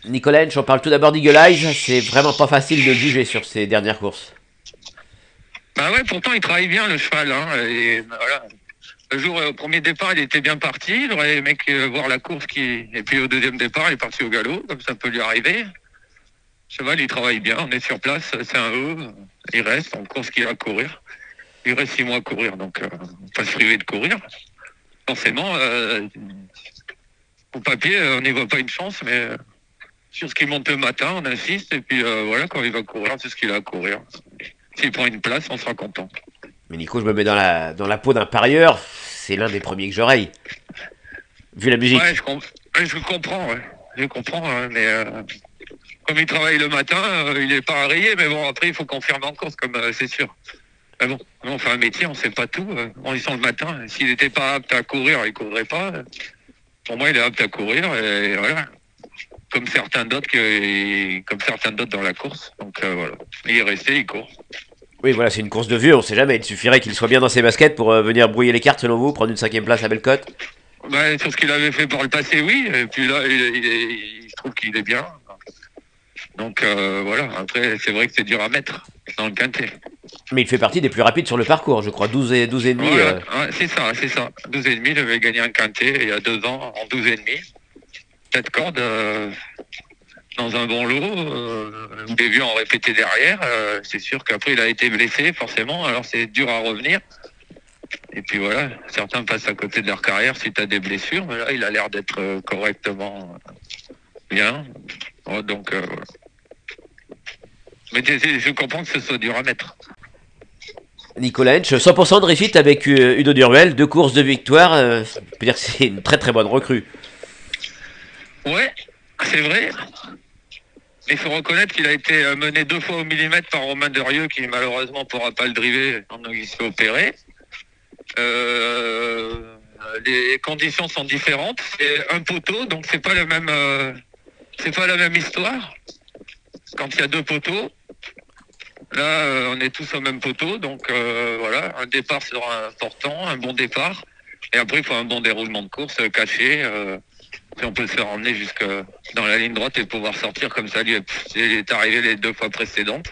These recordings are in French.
Nicolas Hench, on parle tout d'abord d'Eagle Eyes. C'est vraiment pas facile de le juger sur ses dernières courses. Bah ouais, pourtant il travaille bien le cheval. Hein, et voilà. Le jour au premier départ, il était bien parti. Il aurait aimé voir la course et puis au deuxième départ, il est parti au galop, comme ça peut lui arriver. Le cheval, il travaille bien. On est sur place, c'est un E. Il reste en course qu'il va courir. Il reste 6 mois à courir, donc on pas se priver de courir. Forcément, au papier, on n'y voit pas une chance, mais sur ce qui monte le matin, on insiste. Et puis voilà, quand il va courir, c'est ce qu'il a à courir. S'il prend une place, on sera content. Mais Nico, je me mets dans la peau d'un parieur. C'est l'un des premiers que j'oreille. Vu la Ouais, musique. je comprends, ouais. Je comprends, hein, mais comme il travaille le matin, il n'est pas rayé, mais bon, après, il faut confirmer en course, comme c'est sûr. Mais bon, on fait un métier, on sait pas tout. On y sent le matin. S'il n'était pas apte à courir, il courrait pas. Pour moi, il est apte à courir, et voilà. Comme certains d'autres dans la course. Donc voilà. Il est resté, il court. Oui, voilà, c'est une course de vieux, on sait jamais. Il suffirait qu'il soit bien dans ses baskets pour venir brouiller les cartes, selon vous, prendre une cinquième place à Bellecote. Ben, sur ce qu'il avait fait par le passé, oui. Et puis là, je trouve qu'il est bien. Donc voilà, après, c'est vrai que c'est dur à mettre dans le quintet. Mais il fait partie des plus rapides sur le parcours, je crois. 12 et demi. Voilà, ouais, c'est ça, c'est ça. 12 et demi, il avait gagné un quintet il y a 2 ans en 12 et demi. 4 cordes dans un bon lot. Vous l'avez vu en répété derrière. C'est sûr qu'après, il a été blessé, forcément. Alors, c'est dur à revenir. Et puis voilà, certains passent à côté de leur carrière suite à des blessures. Mais là, il a l'air d'être correctement bien. Donc, voilà. Mais je comprends que ce soit dur à mettre. Nicolas Hench, 100% de refit avec Udo Durwell, 2 courses de victoire. Je peux dire que c'est une très très bonne recrue. Ouais, c'est vrai. Il faut reconnaître qu'il a été mené 2 fois au millimètre par Romain Derieux, qui malheureusement ne pourra pas le driver, donc il se fait opérer. Les conditions sont différentes. C'est un poteau, donc c'est pas la même histoire. Quand il y a 2 poteaux, là, on est tous au même poteau, donc voilà, un départ sera important, un bon départ. Et après, il faut un bon déroulement de course caché. Si on peut se faire emmener jusque dans la ligne droite et pouvoir sortir comme ça, lui il est arrivé les 2 fois précédentes.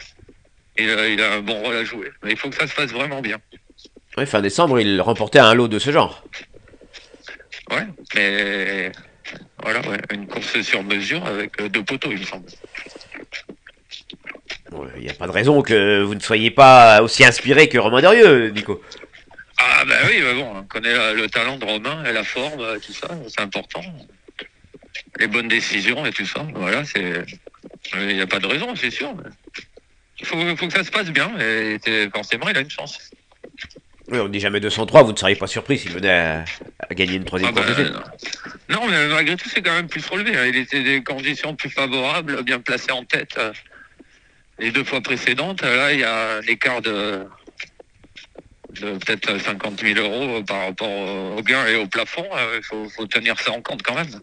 Et il a un bon rôle à jouer. Mais il faut que ça se fasse vraiment bien. Ouais, fin décembre, il remportait un lot de ce genre. Ouais, mais voilà, ouais, une course sur mesure avec 2 poteaux, il me semble. Il n'y a pas de raison que vous ne soyez pas aussi inspiré que Romain Derieux, Nico. Ah bah oui, mais bon, on connaît le talent de Romain et la forme, tout ça, c'est important. Les bonnes décisions et tout ça, voilà, il n'y a pas de raison, c'est sûr. Il faut que ça se passe bien et forcément, il a une chance. Oui, on dit jamais 203, vous ne seriez pas surpris s'il venait à gagner une troisième Ah course de ben suite. non, mais malgré tout, c'est quand même plus relevé. Hein. Il était des conditions plus favorables, bien placé en tête les 2 fois précédentes. Là, il y a un écart de peut-être 50 000 euros par rapport au gain et au plafond. Il faut tenir ça en compte quand même.